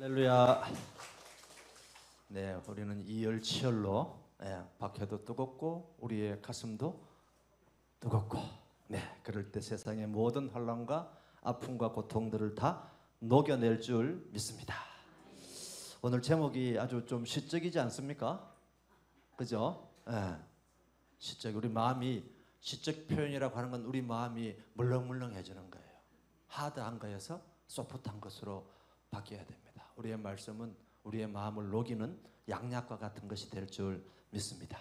할렐루야. 네, 우리는 이열치열로 박혀도 뜨겁고 우리의 가슴도 뜨겁고, 그럴 때 세상의 모든 환난과 아픔과 고통들을 다 녹여낼 줄 믿습니다. 오늘 제목이 아주 좀 시적이지 않습니까? 그죠? 시적. 우리 마음이, 시적 표현이라고 하는 건 우리 마음이 물렁물렁해지는 거예요. 하드한 거에서 소프트한 것으로 바뀌어야 됩니다. 우리의 말씀은 우리의 마음을 녹이는 양약과 같은 것이 될 줄 믿습니다.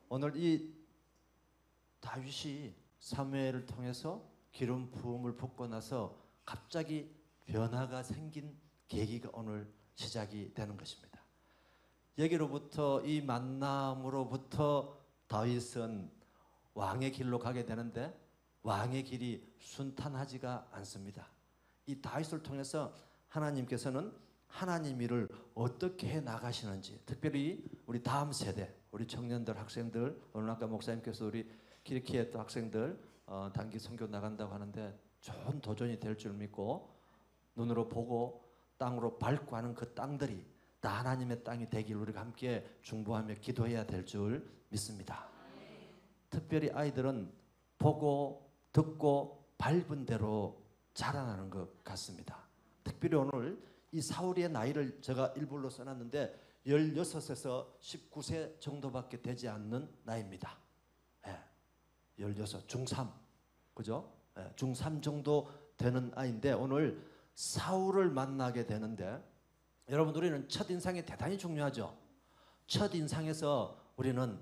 오늘 이 다윗이 사무엘을 통해서 기름 부음을 받고 나서 갑자기 변화가 생긴 계기가 오늘 시작이 되는 것입니다. 여기로부터, 이 만남으로부터 다윗은 왕의 길로 가게 되는데 왕의 길이 순탄하지가 않습니다. 이 다윗을 통해서 하나님께서는 하나님 일을 어떻게 해 나가시는지, 특별히 우리 다음 세대, 우리 청년들, 학생들, 오늘 아까 목사님께서 우리 키리키에 또 학생들 단기 선교 나간다고 하는데 좋은 도전이 될 줄 믿고, 눈으로 보고 땅으로 밟고 하는 그 땅들이 다 하나님의 땅이 되길 우리가 함께 중보하며 기도해야 될 줄 믿습니다. 특별히 아이들은 보고 듣고 밟은 대로 자라나는 것 같습니다. 특별히 오늘 이 사울의 나이를 제가 일부러 써놨는데 16에서 19세 정도밖에 되지 않는 나이입니다. 16, 중3, 그죠? 중3 정도 되는 아이인데 오늘 사울을 만나게 되는데, 여러분, 우리는 첫인상이 대단히 중요하죠. 첫인상에서 우리는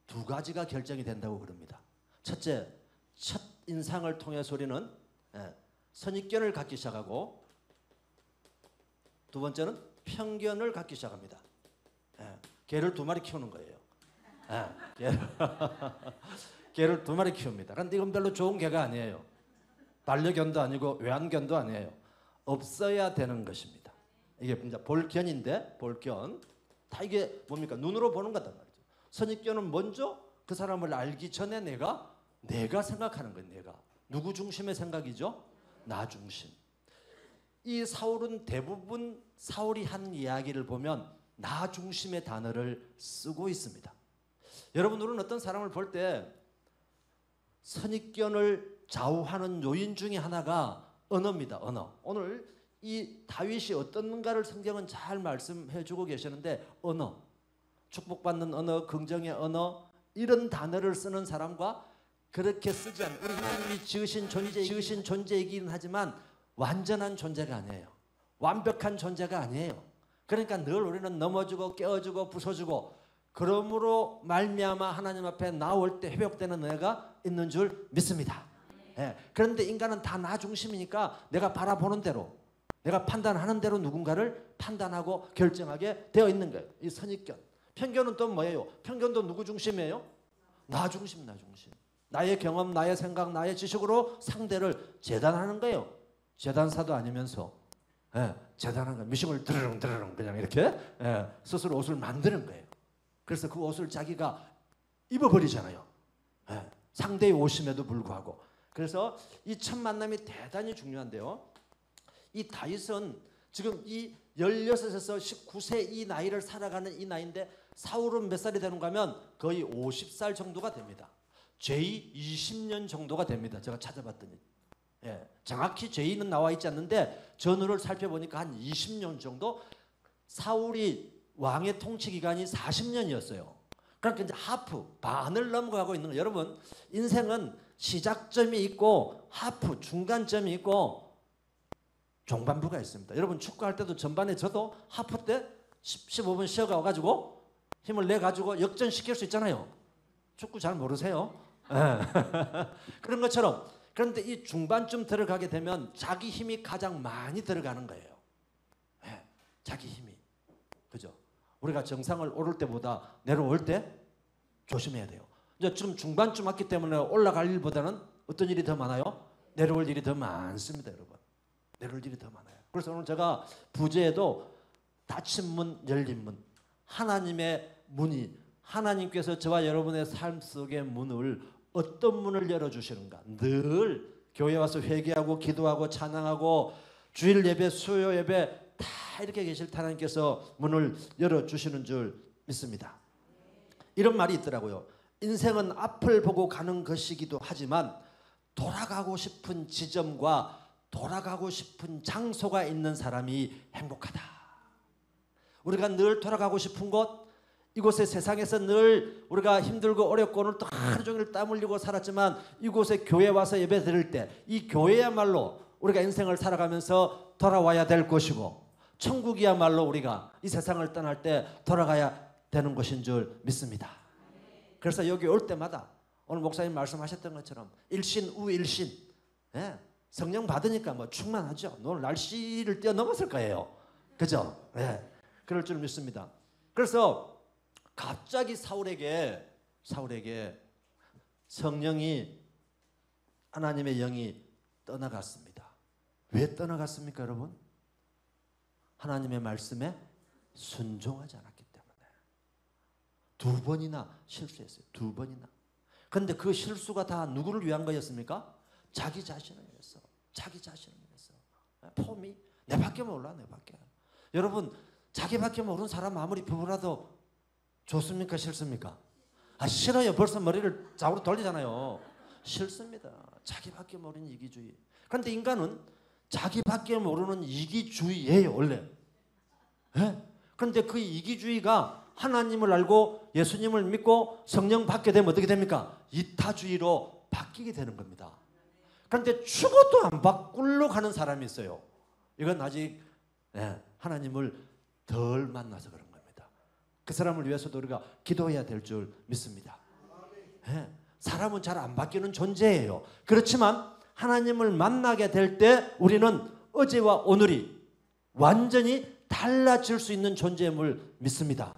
두 가지가 결정이 된다고 그럽니다. 첫째, 첫인상을 통해서 우리는 선입견을 갖기 시작하고, 두 번째는 편견을 갖기 시작합니다. 개를 두 마리 키우는 거예요. 개를 두 마리 키웁니다. 그런데 이건 별로 좋은 개가 아니에요. 반려견도 아니고 외환견도 아니에요. 없어야 되는 것입니다. 이게 이제 볼견인데, 볼견. 다 이게 뭡니까? 눈으로 보는 거단 말이죠. 선입견은 먼저 그 사람을 알기 전에 내가 생각하는 거예요. 내가. 누구 중심의 생각이죠? 나 중심. 이 사울은 대부분 사울이 한 이야기를 보면 나 중심의 단어를 쓰고 있습니다. 여러분들은 어떤 사람을 볼 때 선입견을 좌우하는 요인 중에 하나가 언어입니다. 언어. 오늘 이 다윗이 어떤가를 성경은 잘 말씀해 주고 계시는데, 언어, 축복받는 언어, 긍정의 언어, 이런 단어를 쓰는 사람과 그렇게 쓰지 않는, 우리 하나님이 지으신 존재이긴 하지만 완전한 존재가 아니에요. 완벽한 존재가 아니에요. 그러니까 늘 우리는 넘어지고 깨어지고 부서지고, 그러므로 말미암아 하나님 앞에 나올 때 회복되는 은혜가 있는 줄 믿습니다. 그런데 인간은 다 나 중심이니까 내가 바라보는 대로, 내가 판단하는 대로 누군가를 판단하고 결정하게 되어 있는 거예요. 이 선입견. 편견은 또 뭐예요? 편견도 누구 중심이에요? 나 중심, 나 중심. 나의 경험, 나의 생각, 나의 지식으로 상대를 재단하는 거예요. 재단사도 아니면서 재단한 거, 미싱을 드르릉 그냥 이렇게 스스로 옷을 만드는 거예요. 그래서 그 옷을 자기가 입어버리잖아요. 상대의 옷임에도 불구하고. 그래서 이 첫 만남이 대단히 중요한데요. 이 다윗은 지금 이 16에서 19세 이 나이를 살아가는 이 나이인데, 사울은 몇 살이 되는가 하면 거의 50살 정도가 됩니다. 제2 20년 정도가 됩니다. 제가 찾아봤더니. 정확히 제2는 나와 있지 않는데 전후를 살펴보니까 한 20년 정도. 사울이 왕의 통치 기간이 40년이었어요. 그러니까 이제 하프, 반을 넘어가고 있는 거예요. 여러분, 인생은 시작점이 있고 하프, 중간점이 있고 종반부가 있습니다. 여러분, 축구할 때도 전반에 저도 하프 때 15분 쉬어가 가지고 힘을 내 가지고 역전시킬 수 있잖아요. 축구 잘 모르세요? 그런 것처럼. 그런데 이 중반쯤 들어가게 되면 자기 힘이 가장 많이 들어가는 거예요. 자기 힘이. 그죠? 우리가 정상을 오를 때보다 내려올 때 조심해야 돼요. 이제 지금 중반쯤 왔기 때문에 올라갈 일보다는 어떤 일이 더 많아요? 내려올 일이 더 많습니다, 여러분. 내려올 일이 더 많아요. 그래서 오늘 제가 부제에도 닫힌 문, 열린 문, 하나님의 문이, 하나님께서 저와 여러분의 삶 속의 문을, 어떤 문을 열어주시는가. 늘 교회 와서 회개하고 기도하고 찬양하고 주일 예배, 수요 예배 다 이렇게 계실 때 하나님께서 문을 열어주시는 줄 믿습니다. 이런 말이 있더라고요. 인생은 앞을 보고 가는 것이기도 하지만 돌아가고 싶은 지점과 돌아가고 싶은 장소가 있는 사람이 행복하다. 우리가 늘 돌아가고 싶은 곳, 이곳의 세상에서 늘 우리가 힘들고 어렵고 오늘 또 하루 종일 땀 흘리고 살았지만 이곳에 교회 와서 예배 드릴 때 이 교회야말로 우리가 인생을 살아가면서 돌아와야 될 것이고 천국이야말로 우리가 이 세상을 떠날 때 돌아가야 되는 것인 줄 믿습니다. 그래서 여기 올 때마다 오늘 목사님 말씀하셨던 것처럼 일신 우일신, 예, 성령 받으니까 뭐 충만하죠. 오늘 날씨를 뛰어넘었을 거예요. 그죠? 예, 그럴 줄 믿습니다. 그래서 갑자기 사울에게 성령이, 하나님의 영이 떠나갔습니다. 왜 떠나갔습니까, 여러분? 하나님의 말씀에 순종하지 않았기 때문에. 2번이나 실수했어요. 2번이나. 그런데 그 실수가 다 누구를 위한 거였습니까? 자기 자신을 위해서. 자기 자신을 위해서. 폼이 내 밖에 몰라, 내 밖에. 여러분, 자기밖에 모르는 사람 아무리 부부라도 좋습니까, 싫습니까? 싫어요. 벌써 머리를 좌우로 돌리잖아요. 싫습니다. 자기밖에 모르는 이기주의. 그런데 인간은 자기밖에 모르는 이기주의예요, 원래. 예? 그런데 그 이기주의가 하나님을 알고 예수님을 믿고 성령 받게 되면 어떻게 됩니까? 이타주의로 바뀌게 되는 겁니다. 그런데 죽어도 안 바꾸려고 하는 사람이 있어요. 이건 아직 하나님을 덜 만나서 그런 겁니다. 그 사람을 위해서도 우리가 기도해야 될 줄 믿습니다. 사람은 잘 안 바뀌는 존재예요. 그렇지만 하나님을 만나게 될 때 우리는 어제와 오늘이 완전히 달라질 수 있는 존재임을 믿습니다.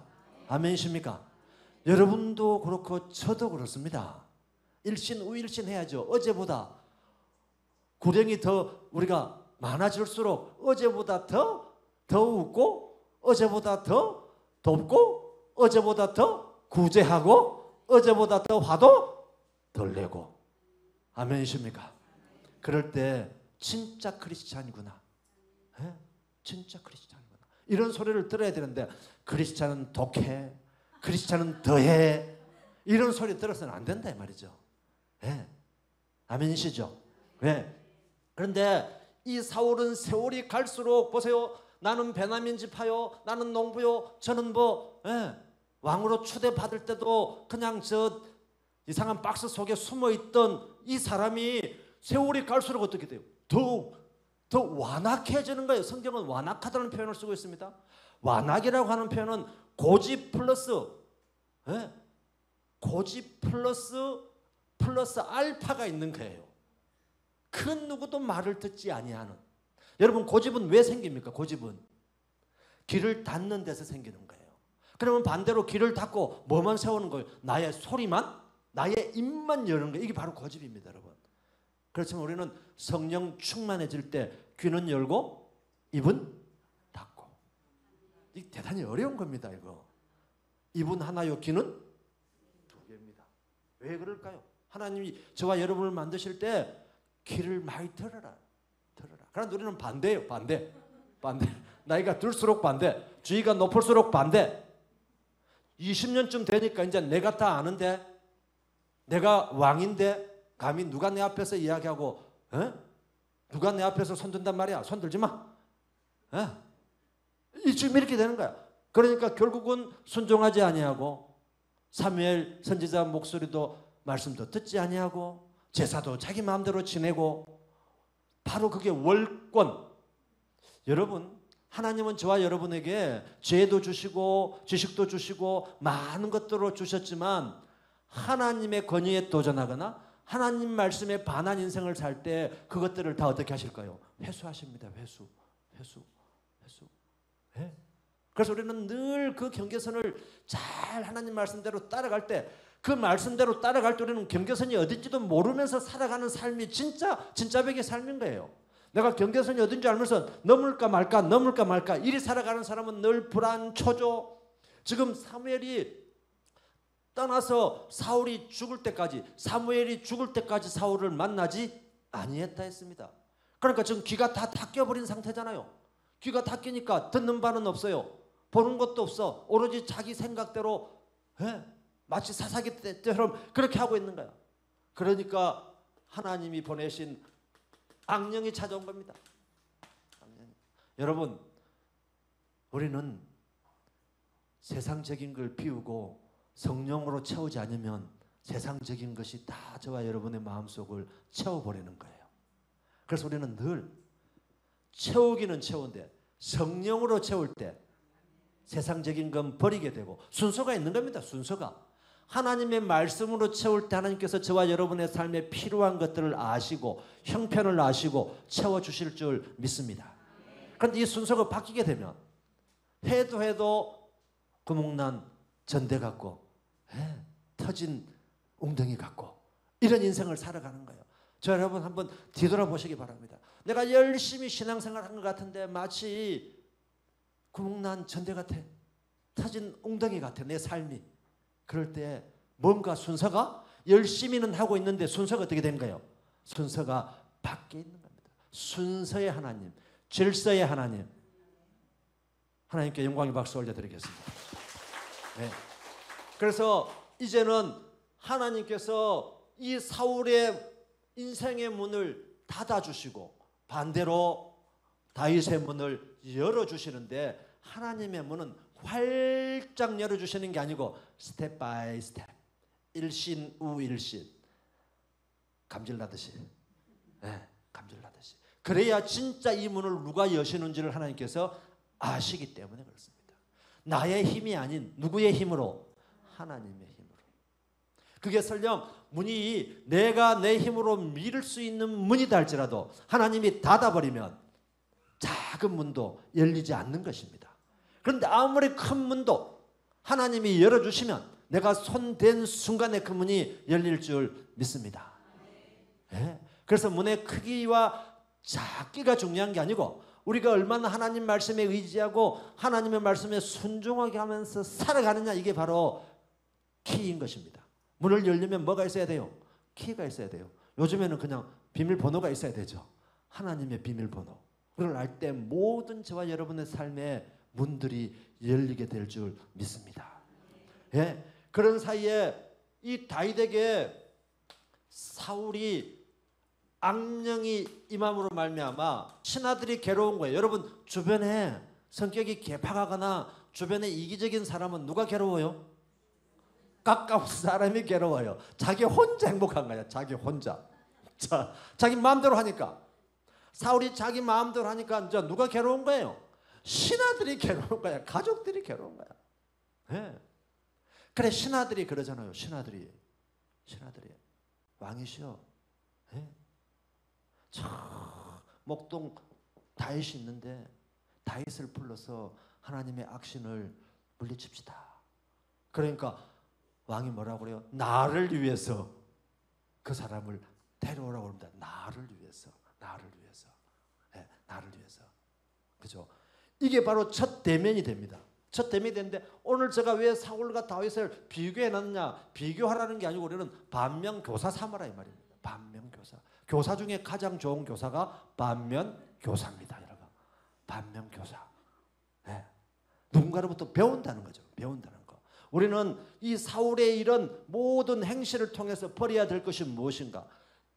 아멘이십니까? 여러분도 그렇고 저도 그렇습니다. 일신 우일신 해야죠. 어제보다 구령이 더 우리가 많아질수록 어제보다 더 웃고 어제보다 더 돕고 어제보다 더 구제하고 어제보다 더 화도 덜 내고. 아멘이십니까? 그럴 때 진짜 크리스찬이구나. 진짜 크리스찬이구나. 이런 소리를 들어야 되는데 크리스찬은 독해, 크리스찬은 더해, 이런 소리 들어서는 안 된다 이 말이죠. 아멘이시죠? 그런데 이 사울은 세월이 갈수록 보세요. 나는 베냐민 지파요, 나는 농부요, 저는 왕으로 초대받을 때도 그냥 저 이상한 박스 속에 숨어있던 이 사람이 세월이 갈수록 어떻게 돼요? 더 완악해지는 거예요. 성경은 완악하다는 표현을 쓰고 있습니다. 완악이라고 하는 표현은 고집 플러스 알파가 있는 거예요. 그 누구도 말을 듣지 아니하는. 여러분, 고집은 왜 생깁니까? 고집은 길을 닫는 데서 생기는 거예요. 그러면 반대로 길을 닫고 뭐만 세우는 거예요? 나의 소리만, 나의 입만 여는 거예요. 이게 바로 고집입니다, 여러분. 그렇지만 우리는 성령 충만해질 때 귀는 열고 입은 닫고. 이게 대단히 어려운 겁니다, 이거. 입은 하나요, 귀는 2개입니다. 왜 그럴까요? 하나님이 저와 여러분을 만드실 때 귀를 많이 들어라. 그런데 우리는 반대예요. 반대. 나이가 들수록 반대. 주의가 높을수록 반대. 20년쯤 되니까 이제 내가 다 아는데, 내가 왕인데 감히 누가 내 앞에서 이야기하고 누가 내 앞에서 손든단 말이야. 손들지 마. 지금 이렇게 되는 거야. 그러니까 결국은 순종하지 아니하고 사무엘 선지자 목소리도 말씀도 듣지 아니하고 제사도 자기 마음대로 지내고, 바로 그게 월권. 여러분, 하나님은 저와 여러분에게 죄도 주시고 지식도 주시고 많은 것들을 주셨지만 하나님의 권위에 도전하거나 하나님 말씀에 반한 인생을 살 때 그것들을 다 어떻게 하실까요? 회수하십니다. 회수. 그래서 우리는 늘 그 경계선을 잘 하나님 말씀대로 따라갈 때, 그 말씀대로 따라갈 때 우리는 경계선이 어딘지도 모르면서 살아가는 삶이 진짜 벽의 삶인 거예요. 내가 경계선이 어딘지 알면서 넘을까 말까 이리 살아가는 사람은 늘 불안, 초조. 지금 사무엘이 떠나서 사무엘이 죽을 때까지 사울을 만나지 아니했다 했습니다. 그러니까 지금 귀가 다 닫혀버린 상태잖아요. 귀가 닫히니까 듣는 바는 없어요. 보는 것도 없어. 오로지 자기 생각대로 마치 사사기 때처럼 그렇게 하고 있는 거야. 그러니까 하나님이 보내신 악령이 찾아온 겁니다. 악령이. 여러분, 우리는 세상적인 걸 비우고 성령으로 채우지 않으면 세상적인 것이 다 저와 여러분의 마음속을 채워버리는 거예요. 그래서 우리는 늘 채우기는 채운데 성령으로 채울 때 세상적인 건 버리게 되고 순서가 있는 겁니다. 순서가. 하나님의 말씀으로 채울 때 하나님께서 저와 여러분의 삶에 필요한 것들을 아시고 형편을 아시고 채워주실 줄 믿습니다. 그런데 이 순서가 바뀌게 되면 해도 구멍난 전대 같고 터진 웅덩이 같고 이런 인생을 살아가는 거예요. 저 여러분 한번 뒤돌아보시기 바랍니다. 내가 열심히 신앙생활한 것 같은데 마치 구멍난 전대 같아. 터진 웅덩이 같아. 내 삶이. 그럴 때 뭔가 순서가 열심히는 하고 있는데 순서가 어떻게 된 거예요? 순서가 바뀌어 있는 겁니다. 순서의 하나님, 질서의 하나님. 하나님께 영광의 박수 올려드리겠습니다. 네. 그래서 이제는 하나님께서 이 사울의 인생의 문을 닫아주시고 반대로 다윗의 문을 열어주시는데 하나님의 문은 활짝 열어주시는 게 아니고 스텝 바이 스텝, 일신 우 일신, 감질나듯이, 감질나듯이. 그래야 진짜 이 문을 누가 여시는지를 하나님께서 아시기 때문에 그렇습니다. 나의 힘이 아닌 누구의 힘으로? 하나님의 힘으로. 그게 설령 문이 내가 내 힘으로 밀을 수 있는 문이다 할지라도 하나님이 닫아버리면 작은 문도 열리지 않는 것입니다. 그런데 아무리 큰 문도 하나님이 열어주시면 내가 손댄 순간에 그 문이 열릴 줄 믿습니다. 그래서 문의 크기와 작기가 중요한 게 아니고 우리가 얼마나 하나님 말씀에 의지하고 하나님의 말씀에 순종하게 하면서 살아가느냐, 이게 바로 키인 것입니다. 문을 열려면 뭐가 있어야 돼요? 키가 있어야 돼요. 요즘에는 그냥 비밀번호가 있어야 되죠. 하나님의 비밀번호. 그걸 알 때 모든 저와 여러분의 삶의 문들이 열리게 될 줄 믿습니다. 그런 사이에 이 다윗에게 사울이 악령이 임함으로 말미암아 신하들이 괴로운 거예요. 여러분, 주변에 성격이 개팍하거나 주변에 이기적인 사람은 누가 괴로워요? 가까운 사람이 괴로워요. 자기 혼자 행복한 거야. 자기 혼자. 자기 마음대로 하니까. 사울이 자기 마음대로 하니까 이제 누가 괴로운 거예요? 신하들이 괴로운 거야. 가족들이 괴로운 거야. 그래, 신하들이 그러잖아요. 신하들이 왕이시여, 저 목동 다윗이 있는데 다윗을 불러서 하나님의 악신을 물리칩시다. 그러니까 왕이 뭐라고 그래요? 나를 위해서 그 사람을 데려오라고 합니다. 나를 위해서. 그죠? 이게 바로 첫 대면이 됩니다. 첫 대면이 되는데 오늘 제가 왜 사울과 다윗을 비교해 놨느냐? 비교하라는 게 아니고 우리는 반면교사 삼아라 이 말입니다. 반면교사. 교사 중에 가장 좋은 교사가 반면교사입니다, 여러분. 반면교사. 누군가로부터 배운다는 거죠. 배운다는 거. 우리는 이 사울의 이런 모든 행실을 통해서 버려야 될 것이 무엇인가?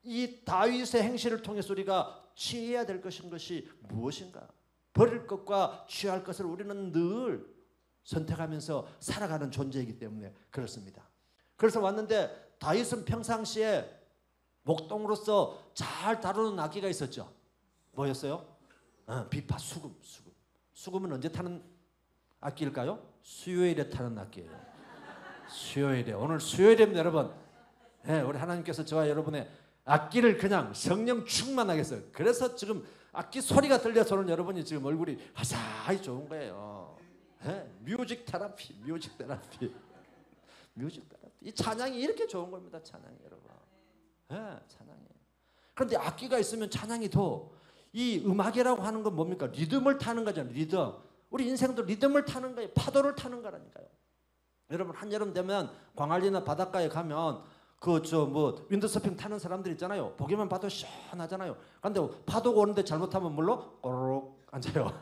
이 다윗의 행실을 통해서 우리가 취해야 될 것이 무엇인가? 버릴 것과 취할 것을 우리는 늘 선택하면서 살아가는 존재이기 때문에 그렇습니다. 그래서 왔는데 다윗은 평상시에 목동으로서 잘 다루는 악기가 있었죠. 뭐였어요? 비파, 수금. 수금은 언제 타는 악기일까요? 수요일에 타는 악기예요. 수요일에. 오늘 수요일입니다, 여러분. 우리 하나님께서 저와 여러분의 악기를 그냥 성령 충만하게 했어요. 그래서 지금 악기 소리가 들려서 오늘 여러분이 지금 얼굴이 화사히 좋은 거예요. 뮤직 테라피. 이 찬양이 이렇게 좋은 겁니다. 찬양이, 여러분. 찬양이. 그런데 악기가 있으면 찬양이 더, 이 음악이라고 하는 건 뭡니까? 리듬을 타는 거잖아요. 리듬. 우리 인생도 리듬을 타는 거예요. 파도를 타는 거라니까요. 여러분, 한여름 되면 광안리나 바닷가에 가면 윈드서핑 타는 사람들 있잖아요. 보기만 봐도 시원하잖아요. 그런데 파도가 오는데 잘못하면 물로 꼬르륵 앉아요.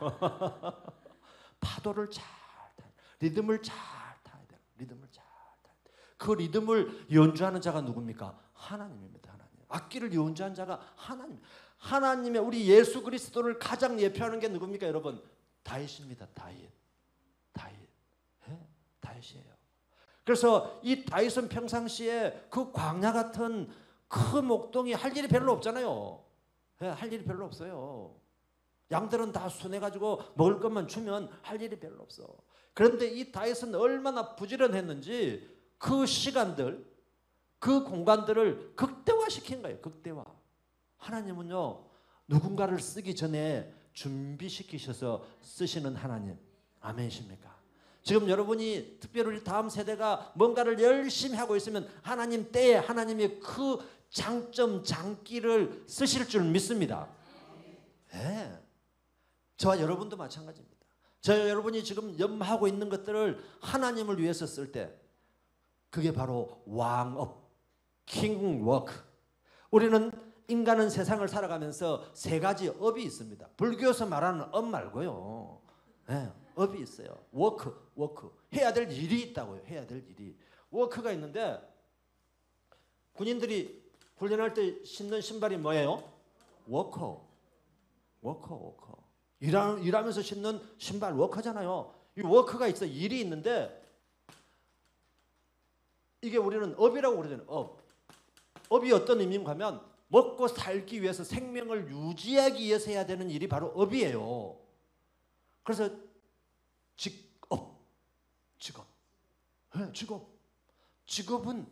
파도를 잘 타야 돼. 리듬을 잘 타야 돼. 리듬을 잘 타야 돼. 그 리듬을 연주하는 자가 누굽니까? 하나님입니다. 하나님. 악기를 연주한 자가 하나님. 하나님의 우리 예수 그리스도를 가장 예표하는 게 누굽니까, 여러분? 다윗입니다. 다윗. 예? 다윗이에요. 그래서 이 다윗은 평상시에 그 광야 같은 큰 목동이 할 일이 별로 없잖아요. 예, 할 일이 별로 없어요. 양들은 다 순해가지고 먹을 것만 주면 할 일이 별로 없어. 그런데 이 다윗은 얼마나 부지런했는지 그 시간들, 그 공간들을 극대화시킨 거예요. 극대화. 하나님은요, 누군가를 쓰기 전에 준비시키셔서 쓰시는 하나님. 아멘이십니까? 지금 여러분이 특별히 우리 다음 세대가 뭔가를 열심히 하고 있으면 하나님 때에 하나님의 그 장점, 장기를 쓰실 줄 믿습니다. 네. 저와 여러분도 마찬가지입니다. 여러분이 지금 염하고 있는 것들을 하나님을 위해서 쓸 때 그게 바로 왕업, 킹워크. 우리는 인간은 세상을 살아가면서 세 가지 업이 있습니다. 불교에서 말하는 업 말고요. 네, 업이 있어요. 워크. 해야 될 일이 있다고요. 해야 될 일이. 워크가 있는데 군인들이 훈련할 때 신는 신발이 뭐예요? 워커. 일하면서 신는 신발 워커잖아요. 이 워크가 있어. 일이 있는데 이게 우리는 업이라고 그러잖아요. 업이 어떤 의미인가 하면 먹고 살기 위해서 생명을 유지하기 위해서 해야 되는 일이 바로 업이에요. 그래서 직업은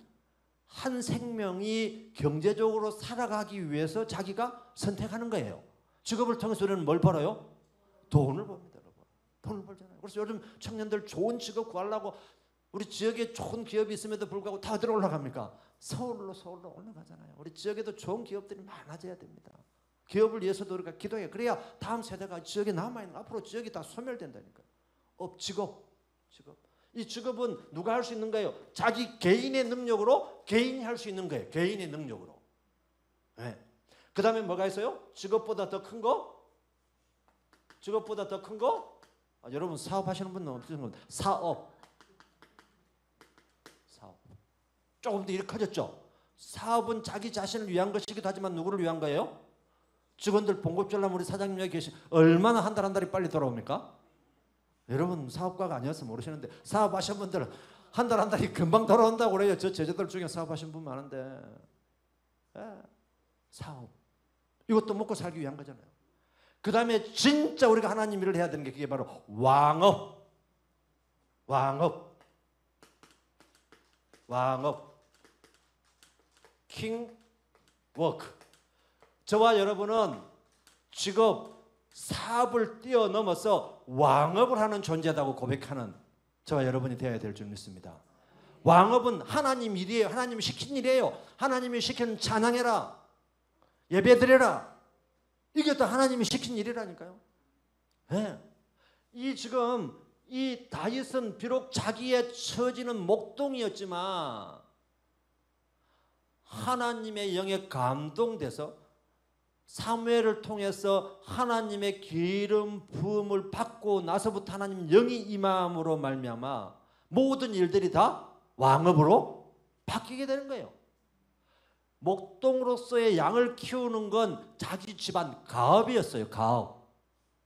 한 생명이 경제적으로 살아가기 위해서 자기가 선택하는 거예요. 직업을 통해서 우리는 뭘 벌어요? 돈을 법니다, 여러분. 돈을 벌잖아요. 그래서 요즘 청년들 좋은 직업 구하려고 우리 지역에 좋은 기업이 있음에도 불구하고 다들 올라갑니까? 서울로 올라가잖아요. 우리 지역에도 좋은 기업들이 많아져야 됩니다. 기업을 위해서도 우리가 기도해요. 그래야 다음 세대가 지역에 남아있는, 앞으로 지역이 다 소멸된다니까요. 직업. 이 직업은 누가 할 수 있는 거예요? 자기 개인의 능력으로 개인이 할 수 있는 거예요. 개인의 능력으로. 네. 그 다음에 뭐가 있어요? 직업보다 더 큰 거? 여러분 사업하시는 분은 없으신 겁니다. 사업. 조금 더 이렇게 커졌죠? 사업은 자기 자신을 위한 것이기도 하지만 누구를 위한 거예요? 직원들 봉급절라면 우리 사장님 여기 계신 얼마나 한 달 한 달이 빨리 돌아옵니까? 여러분 사업가가 아니어서 모르시는데 사업하신 분들은 한 달 한 달이 금방 돌아온다고 그래요. 저 제자들 중에 사업하신 분 많은데. 사업. 이것도 먹고 살기 위한 거잖아요. 그 다음에 진짜 우리가 하나님 일을 해야 되는 게 그게 바로 왕업. 킹워크. 저와 여러분은 직업, 사업을 뛰어넘어서 왕업을 하는 존재다고 고백하는 저와 여러분이 되어야 될 줄 믿습니다. 왕업은 하나님 일이에요. 하나님이 시킨 일이에요. 하나님이 시킨 찬양해라, 예배드려라. 이게 다 하나님이 시킨 일이라니까요. 네. 이 다윗은 비록 자기의 처지는 목동이었지만 하나님의 영에 감동돼서 사무엘을 통해서 하나님의 기름 부음을 받고 나서부터 하나님 영이 임함으로 말미암아 모든 일들이 다 왕업으로 바뀌게 되는 거예요. 목동으로서의 양을 키우는 건 자기 집안 가업이었어요. 가업.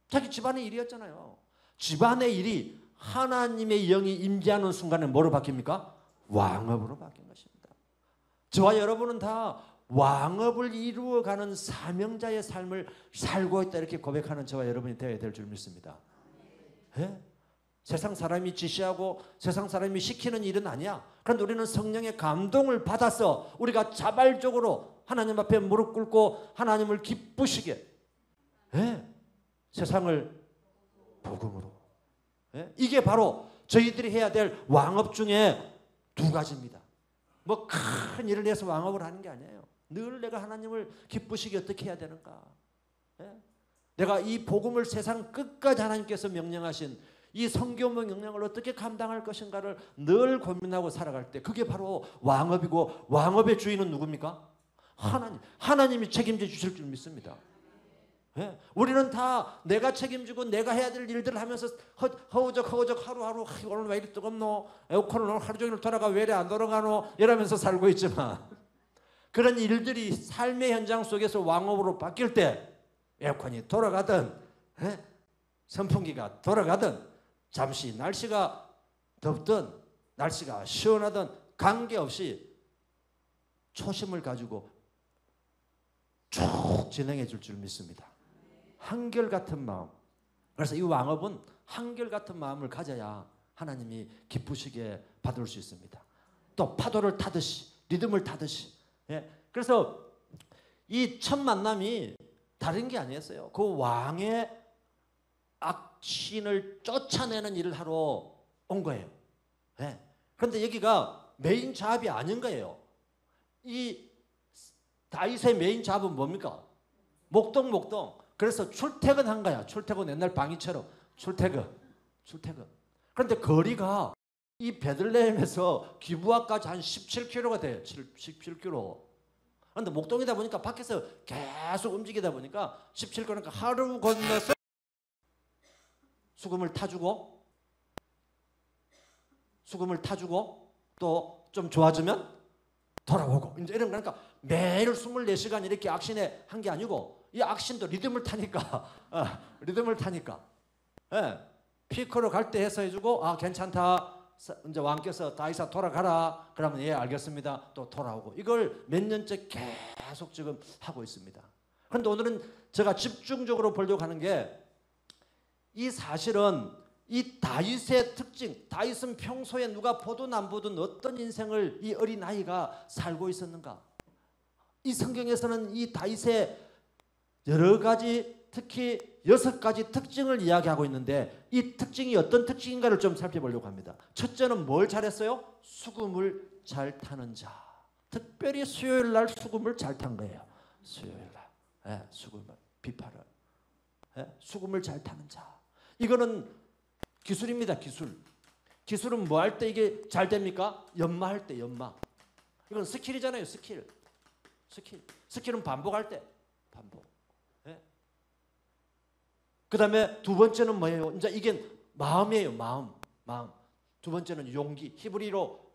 자기 집안의 일이었잖아요. 집안의 일이 하나님의 영이 임재하는 순간에 뭐로 바뀝니까? 왕업으로 바뀐 것입니다. 저와 여러분은 다 왕업을 이루어가는 사명자의 삶을 살고 있다 이렇게 고백하는 저와 여러분이 되어야 될 줄 믿습니다. 네? 세상 사람이 지시하고 세상 사람이 시키는 일은 아니야. 그런데 우리는 성령의 감동을 받아서 우리가 자발적으로 하나님 앞에 무릎 꿇고 하나님을 기쁘시게 세상을 복음으로. 이게 바로 저희들이 해야 될 왕업 중에 두 가지입니다. 뭐 큰 일을 해서 왕업을 하는 게 아니에요. 늘 내가 하나님을 기쁘시게 어떻게 해야 되는가. 내가 이 복음을 세상 끝까지 하나님께서 명령하신 이 성경의 명령을 어떻게 감당할 것인가를 늘 고민하고 살아갈 때 그게 바로 왕업이고, 왕업의 주인은 누굽니까? 하나님이 책임져 주실 줄 믿습니다. 예? 우리는 다 내가 책임지고 내가 해야 될 일들을 하면서 허우적 하루하루 오늘 왜 이리 뜨겁노? 에어컨은 오늘 하루 종일 돌아가 왜 이리 안 돌아가노? 이러면서 살고 있지만 그런 일들이 삶의 현장 속에서 왕업으로 바뀔 때 에어컨이 돌아가든 선풍기가 돌아가든 잠시 날씨가 덥든 날씨가 시원하든 관계없이 초심을 가지고 쭉 진행해 줄 줄 믿습니다. 한결같은 마음. 그래서 이 왕업은 한결같은 마음을 가져야 하나님이 기쁘시게 받을 수 있습니다. 또 파도를 타듯이 리듬을 타듯이. 그래서 이 첫 만남이 다른 게 아니었어요. 그 왕의 악신을 쫓아내는 일을 하러 온 거예요. 그런데 여기가 메인 잡이 아닌 거예요. 이 다윗의 메인 잡은 뭡니까? 목동. 그래서 출퇴근한 거야. 출퇴근 옛날 방위처럼 출퇴근. 그런데 거리가 이 베들레헴에서 기브아까지 한 17km가 돼요. 17km. 그런데 목동이다 보니까 밖에서 계속 움직이다 보니까 17km니까 하루 건너서 수금을 타주고 또 좀 좋아지면 돌아오고 이제 이런 거니까 매일 24시간 이렇게 악신에 한 게 아니고 이 악신도 리듬을 타니까 피크로 갈 때 해서 해주고 괜찮다 이제 왕께서 다윗아 돌아가라 그러면 예 알겠습니다 또 돌아오고 이걸 몇 년째 계속 지금 하고 있습니다. 그런데 오늘은 제가 집중적으로 보려고 하는 게 이 사실은 이 다윗의 특징, 다윗은 평소에 누가 보든 안 보든 어떤 인생을 이 어린아이가 살고 있었는가. 이 성경에서는 이 다윗의 여러 가지 특히 6가지 특징을 이야기하고 있는데 이 특징이 어떤 특징인가를 좀 살펴보려고 합니다. 첫째는 뭘 잘했어요? 수금을 잘 타는 자. 특별히 수요일 날 수금을 잘 탄 거예요. 수요일 날 수금을 비파를 수금을 잘 타는 자. 이거는 기술입니다. 기술은 뭐 할 때 이게 잘 됩니까? 연마할 때 연마. 이건 스킬이잖아요. 스킬은 반복할 때 반복. 그 다음에 두 번째는 뭐예요? 이제 이게 마음이에요. 마음. 두 번째는 용기. 히브리로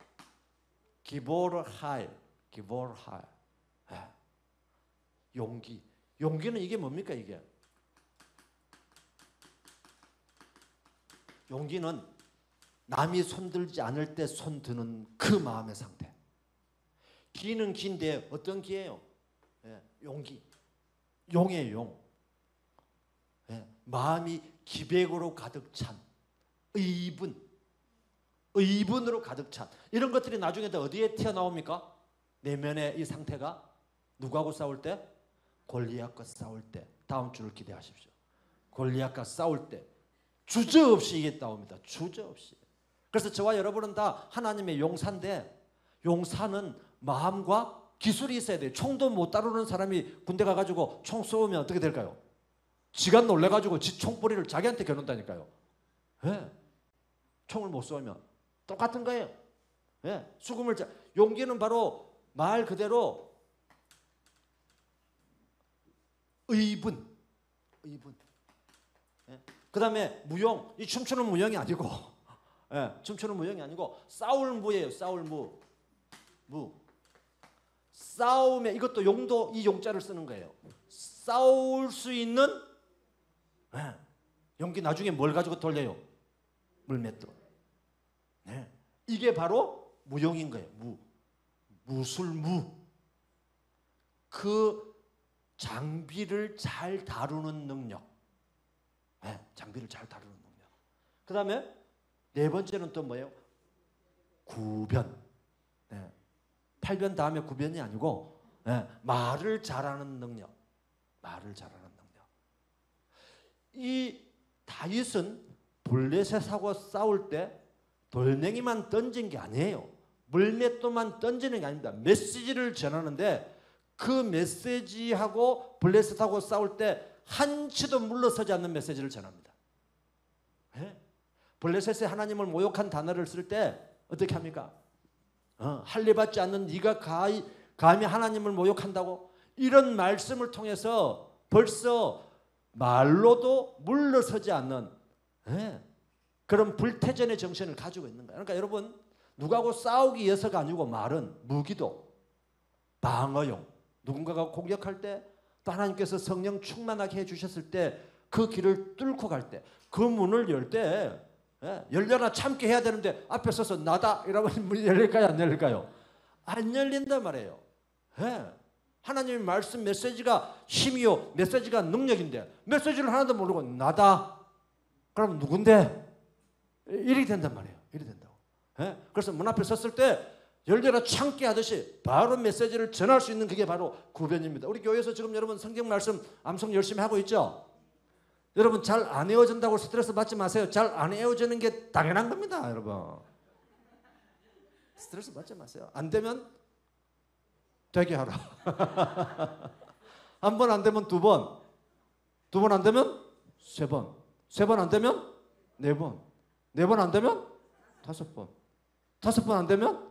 기보르할. 용기. 용기는 이게 뭡니까 이게? 용기는 남이 손들지 않을 때 손드는 그 마음의 상태. 기는 기인데 어떤 기예요? 용기. 용의 용. 마음이 기백으로 가득 찬 의분으로 가득 찬 이런 것들이 나중에 어디에 튀어나옵니까? 내면의 이 상태가 누구하고 싸울 때? 골리앗과 싸울 때. 다음 주를 기대하십시오. 골리앗과 싸울 때 주저없이 이게 나옵니다. 주저없이. 그래서 저와 여러분은 다 하나님의 용사인데 용사는 마음과 기술이 있어야 돼요. 총도 못 다루는 사람이 군대 가가지고 총 쏘면 어떻게 될까요? 지가 놀래가지고 지 총뿌리를 자기한테 겨눈다니까요. 총을 못 쏘면 똑같은 거예요. 용기는 바로 말 그대로 의분. 그 다음에 무용. 이 춤추는 무용이 아니고 싸울 무예요. 싸울 무. 싸움에 이것도 용도 이 용자를 쓰는 거예요. 싸울 수 있는 용기. 나중에 뭘 가지고 돌려요? 물맷돌. 이게 바로 무용인 거예요. 무술무. 그 장비를 잘 다루는 능력. 장비를 잘 다루는 능력. 그 다음에 네 번째는 또 뭐예요? 구변. 팔변 다음에 구변이 아니고 말을 잘하는 능력. 이 다윗은 블레셋하고 싸울 때 돌멩이만 던진 게 아니에요. 물맷돌만 던지는 게 아닙니다. 메시지를 전하는데 그 메시지하고 블레셋하고 싸울 때 한치도 물러서지 않는 메시지를 전합니다. 블레셋에 하나님을 모욕한 단어를 쓸 때 어떻게 합니까? 할례받지 않는 네가 감히 하나님을 모욕한다고? 이런 말씀을 통해서 벌써 말로도 물러서지 않는 그런 불태전의 정신을 가지고 있는 거예요. 그러니까 여러분 누구하고 싸우기 위해서가 아니고 말은 무기도 방어용. 누군가가 공격할 때 또 하나님께서 성령 충만하게 해주셨을 때 그 길을 뚫고 갈 때 그 문을 열 때 열려나 참게 해야 되는데 앞에 서서 나다 이러면 문이 열릴까요? 안 열릴까요? 안 열린단 말이에요. 하나님의 말씀 메시지가 힘이요 메시지가 능력인데 메시지를 하나도 모르고 나다 그럼 누군데? 일이 된단 말이에요. 일이 된다고. 그래서 문 앞에 섰을 때 열려라 참게 하듯이 바로 메시지를 전할 수 있는 그게 바로 구변입니다. 우리 교회에서 지금 여러분 성경 말씀 암송 열심히 하고 있죠? 여러분 잘 안 외워진다고 스트레스 받지 마세요. 잘 안 외워지는 게 당연한 겁니다. 여러분 스트레스 받지 마세요. 안 되면 되게 하라. 한 번 안 되면 두 번, 두 번 안 되면 세 번, 세 번 안 되면 네 번, 네 번 안 되면 다섯 번, 다섯 번 안 되면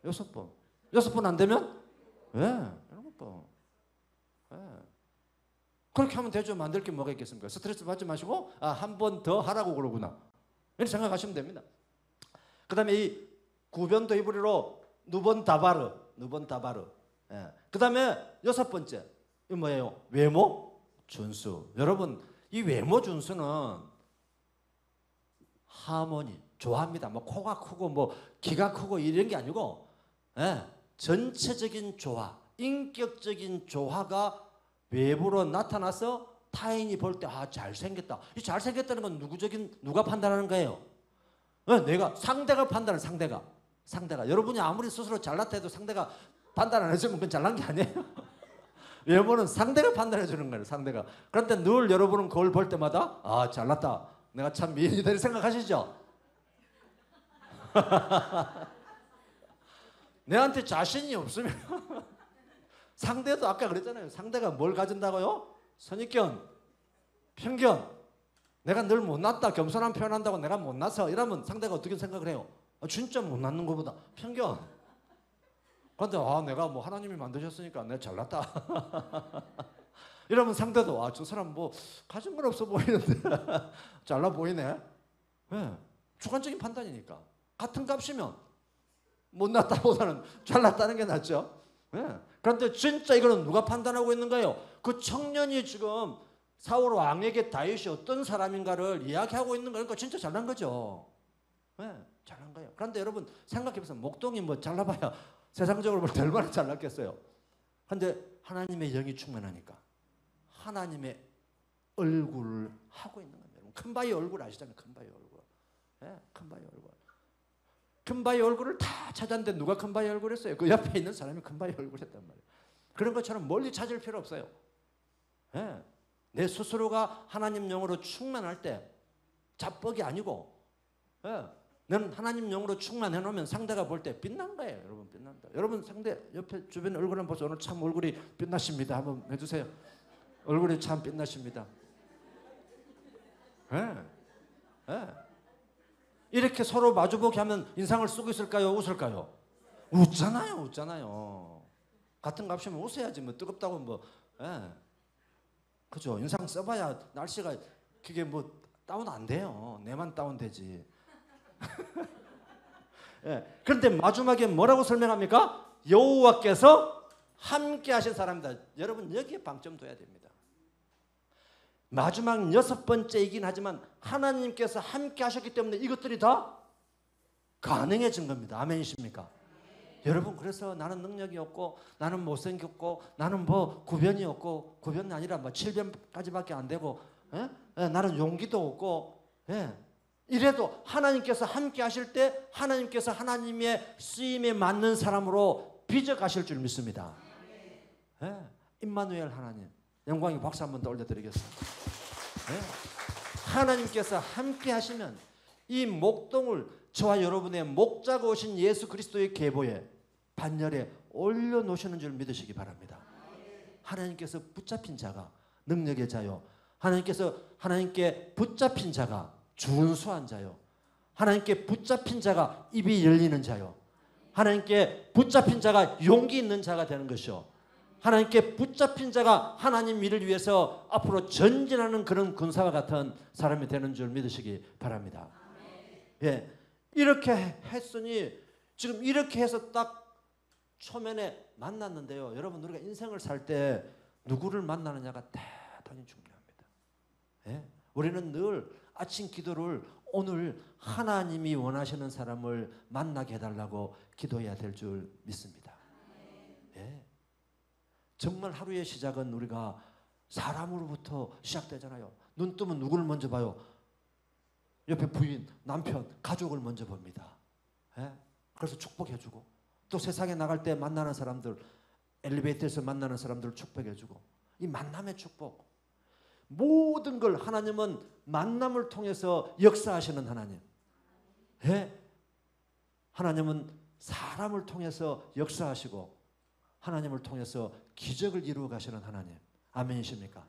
여섯 번, 여섯 번 안 되면 일곱 번. 그렇게 하면 되죠. 만들 게 뭐가 있겠습니까? 스트레스 받지 마시고 한 번 더 하라고 그러구나 이렇게 생각하시면 됩니다. 그 다음에 이 구변도 히브리로 누번 다바르. 그 다음에 여섯 번째 이 뭐예요? 외모 준수. 여러분 이 외모 준수는 하모니 좋아합니다. 뭐 코가 크고 뭐 귀가 크고 이런 게 아니고 전체적인 조화, 인격적인 조화가 외부로 나타나서 타인이 볼 때 잘생겼다. 이 잘생겼다는 건 누가 판단하는 거예요? 내가 상대가 판단을 상대가 여러분이 아무리 스스로 잘났다 해도 상대가 판단 안 해주면 그건 잘난 게 아니에요. 외모는 상대가 판단해 주는 거예요. 상대가. 그런데 늘 여러분은 거울 볼 때마다 잘났다. 내가 참 미인이다 생각하시죠? 내한테 자신이 없으면 상대도 아까 그랬잖아요. 상대가 뭘 가진다고요? 선입견, 편견. 내가 늘 못났다. 겸손한 표현한다고 내가 못나서 이러면 상대가 어떻게 생각을 해요? 진짜 못났는 것보다 편견. 그런데 내가 뭐 하나님이 만드셨으니까 내가 잘났다. 이러면 상대도 저 사람 뭐 가진 건 없어 보이는데 잘나 보이네. 주관적인 판단이니까. 같은 값이면 못났다보다는 잘났다는 게 낫죠. 그런데 진짜 이거는 누가 판단하고 있는 거예요? 그 청년이 지금 사울 왕에게 다윗이 어떤 사람인가를 이야기하고 있는 거니까 진짜 잘난 거죠. 잘난 거예요. 그런데 여러분 생각해보세요. 목동이 뭐 잘나봐야 세상적으로 볼 때 얼마나 잘났겠어요. 그런데 하나님의 영이 충만하니까 하나님의 얼굴을 하고 있는 겁니다. 큰바위 얼굴 아시잖아요. 큰바위 얼굴. 큰바위 얼굴. 큰바위 얼굴을 다 찾았는데 누가 큰바위 얼굴 했어요? 그 옆에 있는 사람이 큰바위 얼굴 했단 말이에요. 그런 것처럼 멀리 찾을 필요 없어요. 내 스스로가 하나님 영으로 충만할 때 자뻑이 아니고 너는 하나님 영으로 충만해 놓으면 상대가 볼 때 빛난 거예요. 여러분 빛난다. 여러분 상대 옆에 주변 얼굴 한번 보세요. 오늘 참 얼굴이 빛나십니다. 한번 해주세요. 얼굴이 참 빛나십니다. 이렇게 서로 마주보게 하면 인상을 쓰고 있을까요? 웃을까요? 웃잖아요. 같은 값이면 웃어야지. 뭐 뜨겁다고 뭐 그죠? 인상 써봐야 날씨가 그게 뭐 다운 안 돼요. 내만 다운 되지. 그런데 마지막에 뭐라고 설명합니까? 여호와께서 함께 하신 사람이다. 여러분 여기에 방점 둬야 됩니다. 마지막 여섯 번째이긴 하지만 하나님께서 함께 하셨기 때문에 이것들이 다 가능해진 겁니다. 아멘이십니까? 여러분 그래서 나는 능력이 없고 나는 못생겼고 나는 뭐 구변이 없고 구변이 아니라 뭐 7변까지밖에 안 되고 나는 용기도 없고 이래도 하나님께서 함께 하실 때 하나님께서 하나님의 쓰임에 맞는 사람으로 빚어가실 줄 믿습니다. 임마누엘 하나님 영광의 박수 한번 더 올려드리겠습니다. 하나님께서 함께 하시면 이 목동을 저와 여러분의 목자가 오신 예수 그리스도의 계보에 반열에 올려놓으시는 줄 믿으시기 바랍니다. 하나님께서 붙잡힌 자가 능력의 자요. 하나님께 붙잡힌 자가 준수한 자요. 하나님께 붙잡힌 자가 입이 열리는 자요. 하나님께 붙잡힌 자가 용기 있는 자가 되는 것이요. 하나님께 붙잡힌 자가 하나님 일을 위해서 앞으로 전진하는 그런 군사와 같은 사람이 되는 줄 믿으시기 바랍니다. 예, 이렇게 했으니 지금 이렇게 해서 딱 초면에 만났는데요. 여러분, 우리가 인생을 살 때 누구를 만나느냐가 대단히 중요합니다. 예? 우리는 늘 아침 기도를 오늘 하나님이 원하시는 사람을 만나게 해달라고 기도해야 될 줄 믿습니다. 예. 정말 하루의 시작은 우리가 사람으로부터 시작되잖아요. 눈 뜨면 누구를 먼저 봐요? 옆에 부인, 남편, 가족을 먼저 봅니다. 예? 그래서 축복해주고 또 세상에 나갈 때 만나는 사람들, 엘리베이터에서 만나는 사람들을 축복해주고 이 만남의 축복, 모든 걸 하나님은 만남을 통해서 역사하시는 하나님. 예? 하나님은 사람을 통해서 역사하시고 하나님을 통해서 기적을 이루어 가시는 하나님. 아멘이십니까?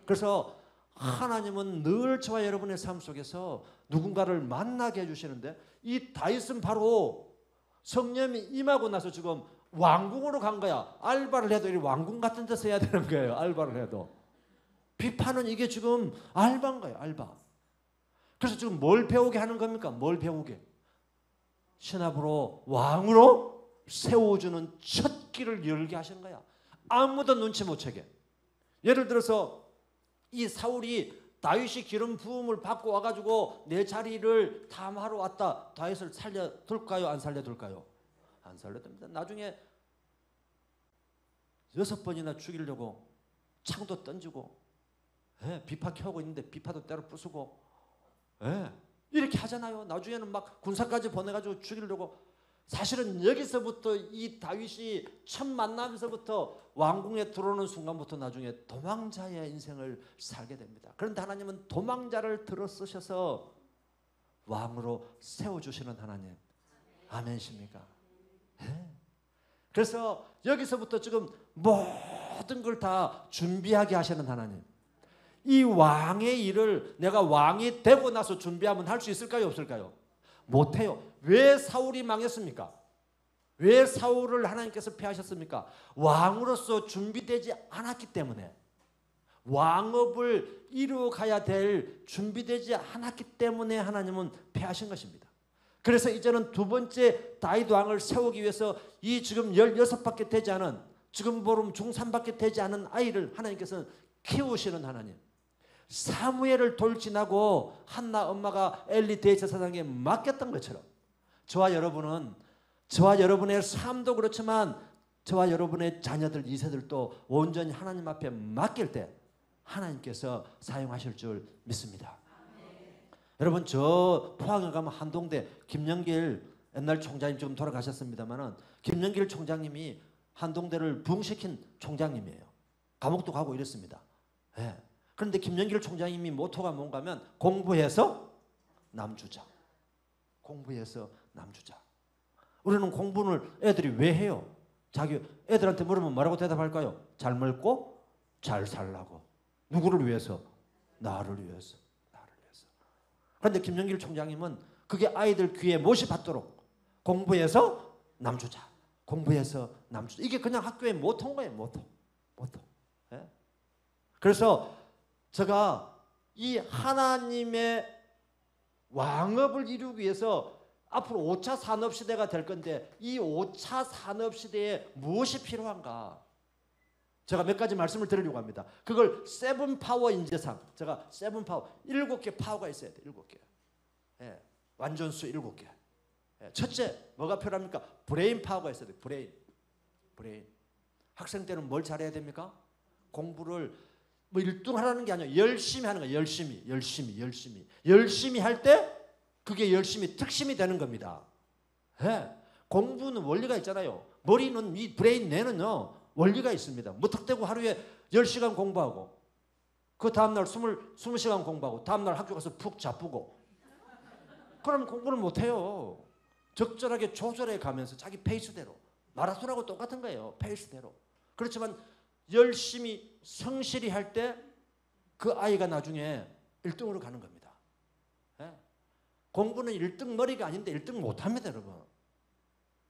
그래서 하나님은 늘 저와 여러분의 삶 속에서 누군가를 만나게 해주시는데 이 다윗은 바로 성령이 임하고 나서 지금 왕궁으로 간 거야. 알바를 해도 이 왕궁 같은 데서 해야 되는 거예요. 알바를 해도. 비판은 이게 지금 알바인 거예요. 알바. 그래서 지금 뭘 배우게 하는 겁니까? 뭘 배우게? 신압으로 왕으로 세워주는 첫 길을 열게 하시는 거야. 아무도 눈치 못 채게. 예를 들어서 이 사울이 다윗이 기름 부음을 받고 와가지고 내 자리를 탐하러 왔다. 다윗을 살려둘까요? 안 살려둘까요? 안 살려둡니다. 나중에 6번이나 죽이려고 창도 던지고, 예, 비파 켜고 있는데 비파도 때려 부수고, 예, 이렇게 하잖아요. 나중에는 막 군사까지 보내가지고 죽이려고. 사실은 여기서부터 이 다윗이 첫 만남에서부터 왕궁에 들어오는 순간부터 나중에 도망자의 인생을 살게 됩니다. 그런데 하나님은 도망자를 들어 쓰셔서 왕으로 세워주시는 하나님. 아멘이십니까? 네. 그래서 여기서부터 지금 모든 걸 다 준비하게 하시는 하나님. 이 왕의 일을 내가 왕이 되고 나서 준비하면 할 수 있을까요? 없을까요? 못해요. 왜 사울이 망했습니까? 왜 사울을 하나님께서 패하셨습니까? 왕으로서 준비되지 않았기 때문에, 왕업을 이루어가야 될 준비되지 않았기 때문에 하나님은 패하신 것입니다. 그래서 이제는 두 번째 다윗 왕을 세우기 위해서 이 지금 16밖에 되지 않은, 지금 보름 중3밖에 되지 않은 아이를 하나님께서는 키우시는 하나님. 사무엘을 돌진하고 한나 엄마가 엘리 대제사장에게 맡겼던 것처럼 저와 여러분은, 저와 여러분의 삶도 그렇지만 저와 여러분의 자녀들, 2세들도 온전히 하나님 앞에 맡길 때 하나님께서 사용하실 줄 믿습니다. 여러분, 저 포항에 가면 한동대 김영길 옛날 총장님 지금 돌아가셨습니다만은 김영길 총장님이 한동대를 부흥시킨 총장님이에요. 감옥도 가고 이랬습니다. 네. 그런데 김영길 총장님이 모토가 뭔가 하면 공부해서 남주자. 공부해서 남주자. 우리는 공부를 애들이 왜 해요? 자기 애들한테 물으면 뭐라고 대답할까요? 잘 먹고 잘 살라고. 누구를 위해서? 나를 위해서. 나를 위해서. 그런데 김영길 총장님은 그게 아이들 귀에 못이 받도록 공부해서 남주자. 공부해서 남주자. 이게 그냥 학교의 모토인 거예요. 모토. 네? 그래서 제가 이 하나님의 왕업을 이루기 위해서 앞으로 5차 산업시대가 될 건데 이 5차 산업시대에 무엇이 필요한가? 제가 몇 가지 말씀을 드리려고 합니다. 그걸 세븐 파워 인재상, 제가 세븐 파워, 7개 파워가 있어야 돼요. 7개. 예, 완전수 7개. 예, 첫째, 뭐가 필요합니까? 브레인 파워가 있어야 돼요. 브레인. 학생 때는 뭘 잘해야 됩니까? 공부를 뭐 1등 하라는 게 아니라 열심히 하는 거예요. 열심히 할 때 그게 열심히 특심이 되는 겁니다. 예. 공부는 원리가 있잖아요. 머리는, 이 브레인 뇌는요 원리가 있습니다. 무턱대고 하루에 10시간 공부하고 그 다음날 20시간 공부하고 다음날 학교 가서 푹 자쁘고 그러면 공부를 못해요. 적절하게 조절해 가면서 자기 페이스대로. 마라톤하고 똑같은 거예요. 페이스대로. 그렇지만 열심히 성실히 할 때 그 아이가 나중에 1등으로 가는 겁니다. 예? 공부는 1등 머리가 아닌데 1등 못합니다, 여러분.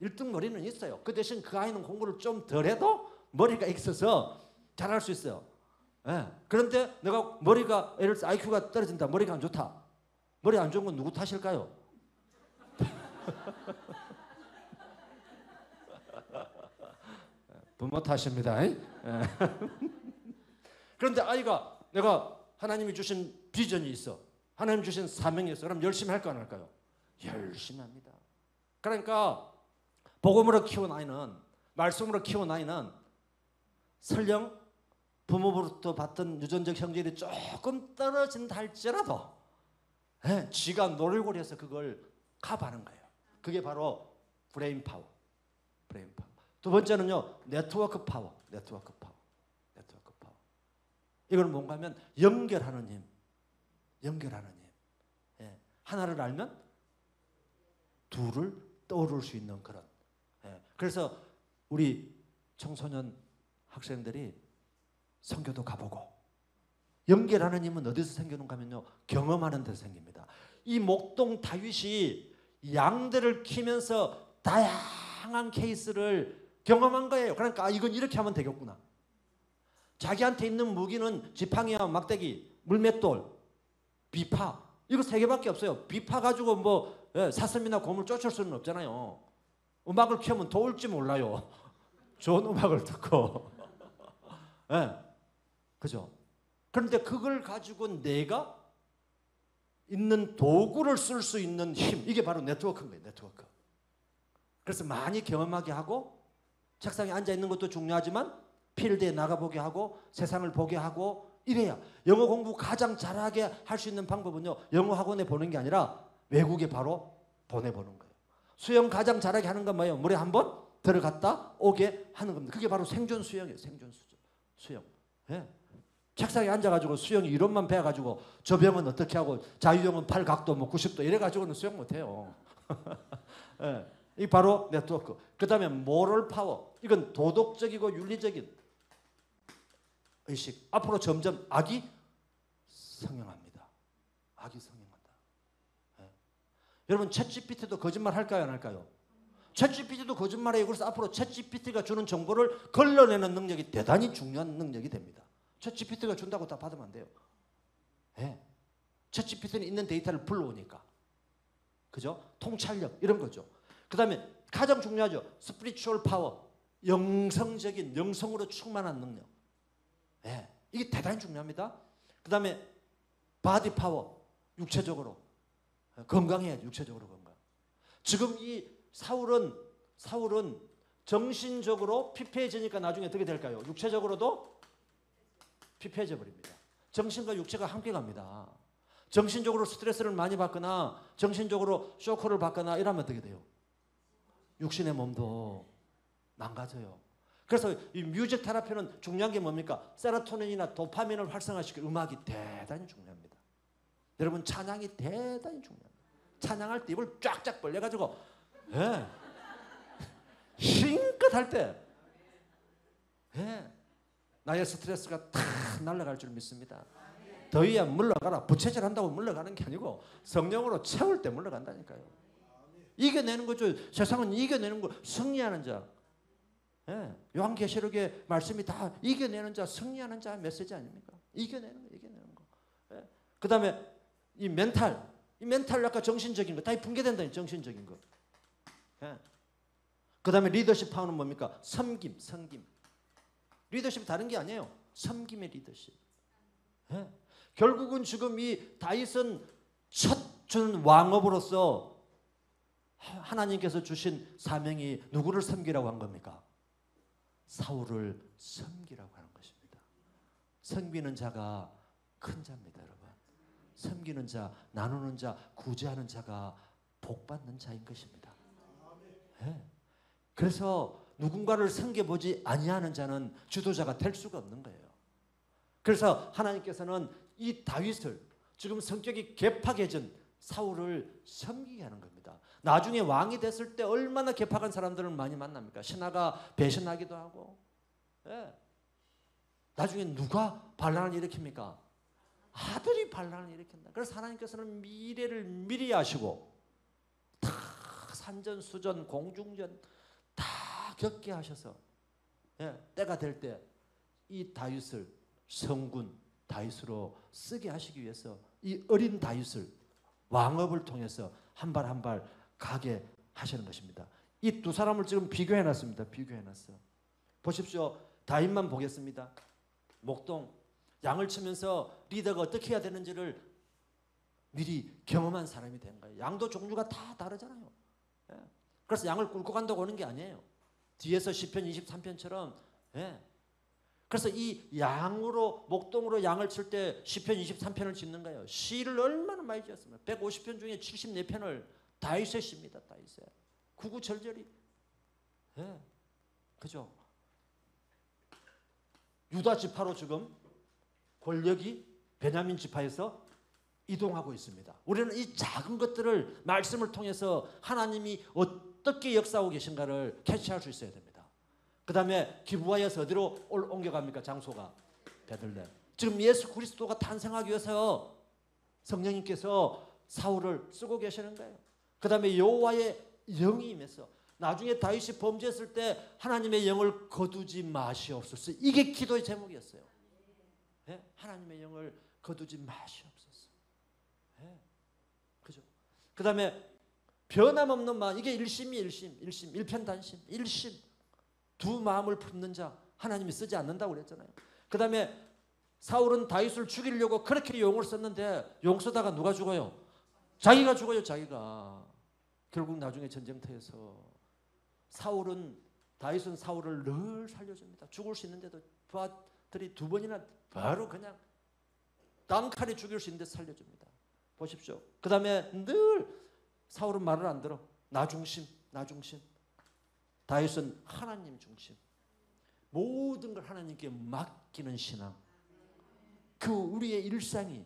1등 머리는 있어요. 그 대신 그 아이는 공부를 좀 덜 해도 머리가 있어서 잘할 수 있어요. 예. 그런데 내가 머리가 예를 들어서 IQ가 떨어진다. 머리가 안 좋다. 머리 안 좋은 건 누구 탓일까요? 부모 탓입니다. 예. 그런데 아이가 내가 하나님이 주신 비전이 있어. 하나님 주신 사명이 있어. 그럼 열심히 할까 안 할까요? 열심히 합니다. 그러니까 복음으로 키운 아이는, 말씀으로 키운 아이는 설령 부모로부터 받던 유전적 형질이 조금 떨어진다 할지라도 쥐가 노골거려서 그걸 커버하는 거예요. 그게 바로 브레인 파워. 브레인 파워. 두 번째는요, 네트워크 파워. 네트워크 파워. 네트워크 파워. 이건 뭔가 하면 연결하는 힘. 연결하는 힘. 예. 하나를 알면 둘을 떠오를 수 있는 그런. 예. 그래서 우리 청소년 학생들이 선교도 가보고, 연결하는 힘은 어디서 생기는가 하면요, 경험하는 데서 생깁니다. 이 목동 다윗이 양들을 키면서 다양한 케이스를 경험한 거예요. 그러니까 이건 이렇게 하면 되겠구나. 자기한테 있는 무기는 지팡이와 막대기, 물맷돌, 비파, 이거 세 개밖에 없어요. 비파 가지고 뭐 사슴이나 곰을 쫓을 수는 없잖아요. 음악을 키우면 도울지 몰라요. 좋은 음악을 듣고. 네. 그죠? 그런데 그걸 가지고 내가 있는 도구를 쓸 수 있는 힘, 이게 바로 네트워크인 거예요. 네트워크. 그래서 많이 경험하게 하고, 책상에 앉아 있는 것도 중요하지만 필드에 나가보게 하고 세상을 보게 하고 이래야. 영어 공부 가장 잘하게 할 수 있는 방법은요, 영어 학원에 보는 게 아니라 외국에 바로 보내보는 거예요. 수영 가장 잘하게 하는 건 뭐예요? 물에 한번 들어갔다 오게 하는 겁니다. 그게 바로 생존 수영이에요. 생존 수영. 예. 책상에 앉아가지고 수영 이론만 배워가지고 저 병은 어떻게 하고 자유형은 팔 각도 뭐 90도 이래가지고는 수영 못해요. 예. 이 바로 네트워크. 그 다음에 모럴 파워. 이건 도덕적이고 윤리적인 의식. 앞으로 점점 악이 성행합니다. 악이 성행한다. 예. 여러분 챗GPT도 거짓말 할까요 안 할까요? 챗GPT도 거짓말해요. 그래서 앞으로 챗GPT가 주는 정보를 걸러내는 능력이 대단히 중요한 능력이 됩니다. 챗GPT가 준다고 다 받으면 안 돼요. 예. 챗GPT는 있는 데이터를 불러오니까. 그죠? 통찰력 이런 거죠. 그 다음에 가장 중요하죠. 스피리추얼 파워. 영성적인, 영성으로 충만한 능력. 예. 이게 대단히 중요합니다. 그 다음에 바디 파워. 육체적으로. 건강해야지. 육체적으로 건강. 지금 이 사울은 정신적으로 피폐해지니까 나중에 어떻게 될까요? 육체적으로도 피폐해져 버립니다. 정신과 육체가 함께 갑니다. 정신적으로 스트레스를 많이 받거나 정신적으로 쇼크를 받거나 이러면 어떻게 돼요? 육신의 몸도 망가져요. 그래서 이 뮤직 테라피는 중요한 게 뭡니까? 세로토닌이나 도파민을 활성화시키는 음악이 대단히 중요합니다. 여러분 찬양이 대단히 중요합니다. 찬양할 때 입을 쫙쫙 벌려가지고 예. 힘껏 할 때 예. 나의 스트레스가 다 날아갈 줄 믿습니다. 더위야 물러가라. 부채질 한다고 물러가는 게 아니고 성령으로 채울 때 물러간다니까요. 이겨내는 거죠. 세상은 이겨내는 거, 승리하는 자. 예. 요한계시록의 말씀이 다 이겨내는 자, 승리하는 자 메시지 아닙니까? 이겨내는 거, 이겨내는 거. 예. 그 다음에 이 멘탈 아까 정신적인 거 다 붕괴된다. 정신적인 거. 예. 그 다음에 리더십 파워는 뭡니까? 섬김. 리더십이 다른 게 아니에요. 섬김의 리더십. 예. 결국은 지금 이 다윗은 첫 준 왕업으로서 하나님께서 주신 사명이 누구를 섬기라고 한 겁니까? 사울을 섬기라고 하는 것입니다. 섬기는 자가 큰 자입니다, 여러분. 섬기는 자, 나누는 자, 구제하는 자가 복받는 자인 것입니다. 예. 그래서 누군가를 섬겨보지 아니하는 자는 주도자가 될 수가 없는 거예요. 그래서 하나님께서는 이 다윗을 지금 성격이 개팍해진 사울을 섬기게 하는 겁니다. 나중에 왕이 됐을 때 얼마나 개팍한 사람들을 많이 만납니까? 신하가 배신하기도 하고. 예. 나중에 누가 반란을 일으킵니까? 아들이 반란을 일으킨다. 그래서 하나님께서는 미래를 미리 아시고 다 산전수전 공중전 다 겪게 하셔서 때가 될 때 이 다윗을 성군 다윗으로 쓰게 하시기 위해서 이 어린 다윗을 왕업을 통해서 한 발 한 발 가게 하시는 것입니다. 이 두 사람을 지금 비교해 놨습니다. 비교해 놨어. 보십시오. 다윗만 보겠습니다. 목동 양을 치면서 리더가 어떻게 해야 되는지를 미리 경험한 사람이 된 거예요. 양도 종류가 다 다르잖아요. 그래서 양을 끌고 간다고 오는 게 아니에요. 뒤에서 시편 23편처럼 그래서 이 양으로 목동으로 양을 칠 때 시편 23편을 짓는 거예요. 시를 얼마나 많이 지었습니까? 150편 중에 74편을 다윗의 시입니다. 다윗의 구구절절히. 그죠? 유다 지파로 지금 권력이 베냐민 지파에서 이동하고 있습니다. 우리는 이 작은 것들을 말씀을 통해서 하나님이 어떻게 역사하고 계신가를 캐치할 수 있어야 됩니다. 그 다음에 기브아에서 어디로 옮겨갑니까? 장소가 베들레헴. 지금 예수 그리스도가 탄생하기 위해서 성령님께서 사울을 쓰고 계시는 거예요. 그 다음에 여호와의 영이 임해서 나중에 다윗이 범죄했을 때 하나님의 영을 거두지 마시옵소서. 이게 기도의 제목이었어요. 하나님의 영을 거두지 마시옵소서. 그죠? 그 다음에 변함없는 마음, 이게 일편단심, 일심. 두 마음을 품는 자 하나님이 쓰지 않는다고 그랬잖아요. 그 다음에 사울은 다윗을 죽이려고 그렇게 용을 썼는데 용 쓰다가 누가 죽어요? 자기가 죽어요. 자기가. 결국 나중에 전쟁터에서 다윗은 사울을 늘 살려줍니다. 죽을 수 있는데도 부하들이 두 번이나 바로 그냥 땀칼에 죽일 수 있는데 살려줍니다. 보십시오. 그 다음에 늘 사울은 말을 안 들어. 나 중심. 다윗은 하나님 중심. 모든 걸 하나님께 맡기는 신앙. 그 우리의 일상이,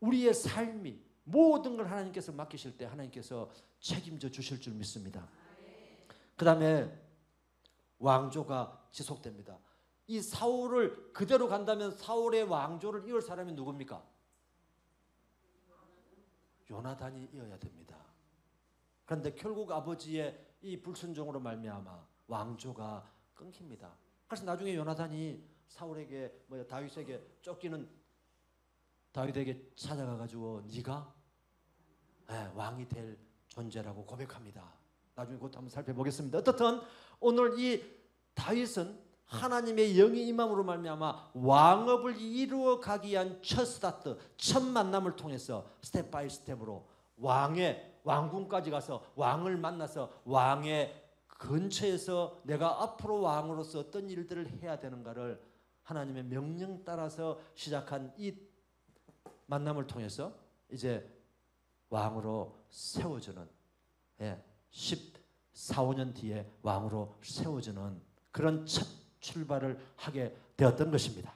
우리의 삶이 모든 걸 하나님께서 맡기실 때 하나님께서 책임져 주실 줄 믿습니다. 그 다음에 왕조가 지속됩니다. 이 사울을 그대로 간다면 사울의 왕조를 이을 사람이 누굽니까? 요나단이 이어야 됩니다. 그런데 결국 아버지의 이 불순종으로 말미암아 왕조가 끊깁니다. 그래서 나중에 요나단이 사울에게 다윗에게 쫓기는 다윗에게 찾아가 가지고 네가 왕이 될 존재라고 고백합니다. 나중에 그것도 한번 살펴보겠습니다. 어떻든 오늘 이 다윗은 하나님의 영이 임함으로 말미암아 왕업을 이루어 가기 위한 첫 스타트, 첫 만남을 통해서 스텝 바이 스텝으로 왕궁까지 가서 왕을 만나서 왕의 근처에서 내가 앞으로 왕으로서 어떤 일들을 해야 되는가를 하나님의 명령 따라서 시작한 이 만남을 통해서 이제 왕으로 세워주는 14, 15년 뒤에 왕으로 세워주는 그런 첫 출발을 하게 되었던 것입니다.